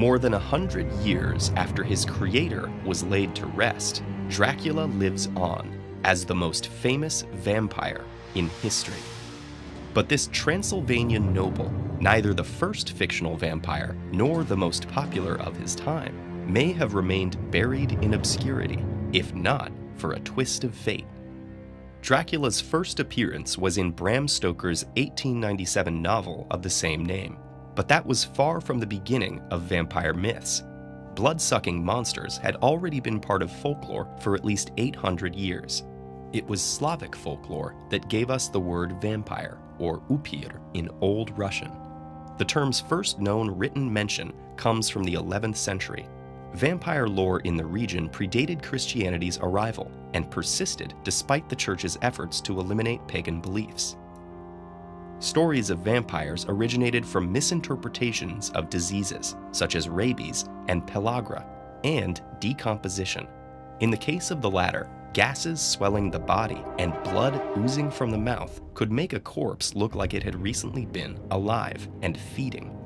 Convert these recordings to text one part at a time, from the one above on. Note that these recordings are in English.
More than 100 years after his creator was laid to rest, Dracula lives on as the most famous vampire in history. But this Transylvanian noble, neither the first fictional vampire nor the most popular of his time, may have remained buried in obscurity, if not for a twist of fate. Dracula's first appearance was in Bram Stoker's 1897 novel of the same name, but that was far from the beginning of vampire myths. Blood-sucking monsters had already been part of folklore for at least 800 years. It was Slavic folklore that gave us the word vampire, or upir in Old Russian. The term's first known written mention comes from the 11th century. Vampire lore in the region predated Christianity's arrival and persisted despite the church's efforts to eliminate pagan beliefs. Stories of vampires originated from misinterpretations of diseases such as rabies and pellagra, and decomposition. In the case of the latter, gases swelling the body and blood oozing from the mouth could make a corpse look like it had recently been alive and feeding.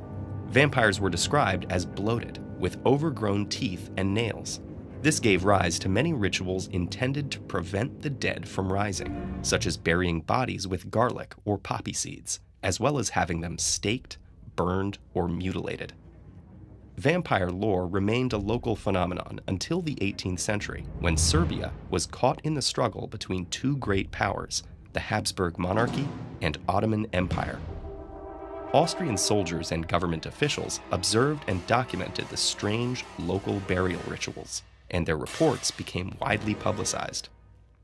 Vampires were described as bloated, with overgrown teeth and nails. This gave rise to many rituals intended to prevent the dead from rising, such as burying bodies with garlic or poppy seeds, as well as having them staked, burned, or mutilated. Vampire lore remained a local phenomenon until the 18th century, when Serbia was caught in the struggle between two great powers, the Habsburg monarchy and Ottoman Empire. Austrian soldiers and government officials observed and documented the strange local burial rituals, and their reports became widely publicized.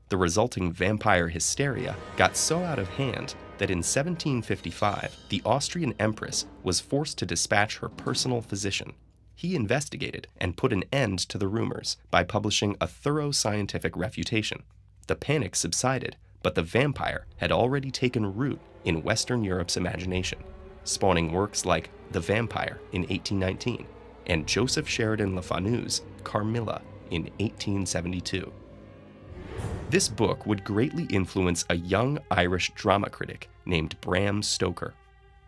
The resulting vampire hysteria got so out of hand that in 1755, the Austrian empress was forced to dispatch her personal physician. He investigated and put an end to the rumors by publishing a thorough scientific refutation. The panic subsided, but the vampire had already taken root in Western Europe's imagination, spawning works like The Vampire in 1819 and Joseph Sheridan Le Fanu's Carmilla in 1872. This book would greatly influence a young Irish drama critic named Bram Stoker.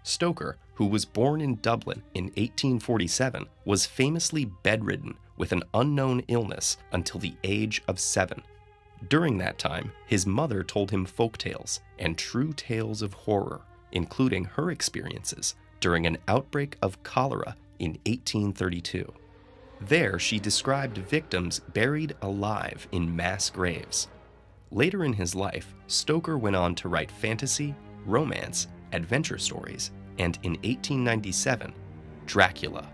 Stoker, who was born in Dublin in 1847, was famously bedridden with an unknown illness until the age of 7. During that time, his mother told him folktales and true tales of horror, including her experiences during an outbreak of cholera in 1832. There, she described victims buried alive in mass graves. Later in his life, Stoker went on to write fantasy, romance, adventure stories, and in 1897, Dracula.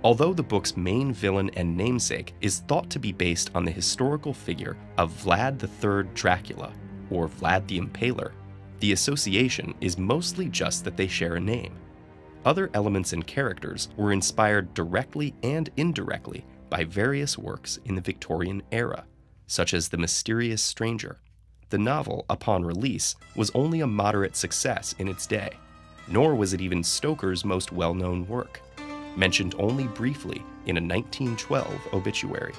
Although the book's main villain and namesake is thought to be based on the historical figure of Vlad III Dracula, or Vlad the Impaler, the association is mostly just that they share a name. Other elements and characters were inspired directly and indirectly by various works in the Victorian era, such as The Mysterious Stranger. The novel, upon release, was only a moderate success in its day, nor was it even Stoker's most well-known work, mentioned only briefly in a 1912 obituary.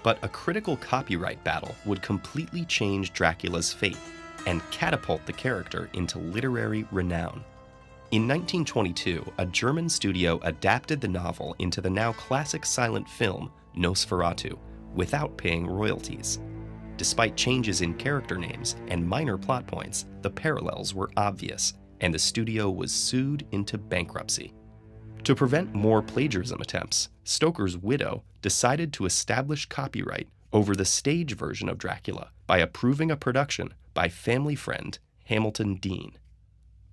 But a critical copyright battle would completely change Dracula's fate and catapult the character into literary renown. In 1922, a German studio adapted the novel into the now classic silent film Nosferatu without paying royalties. Despite changes in character names and minor plot points, the parallels were obvious, and the studio was sued into bankruptcy. To prevent more plagiarism attempts, Stoker's widow decided to establish copyright over the stage version of Dracula by approving a production by family friend Hamilton Dean.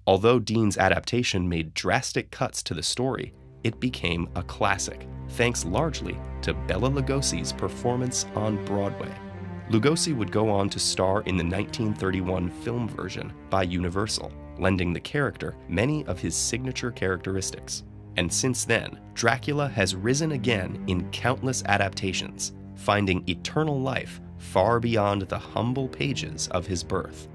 Although Dean's adaptation made drastic cuts to the story, it became a classic, thanks largely to Bela Lugosi's performance on Broadway. Lugosi would go on to star in the 1931 film version by Universal, lending the character many of his signature characteristics. And since then, Dracula has risen again in countless adaptations, finding eternal life far beyond the humble pages of his birth.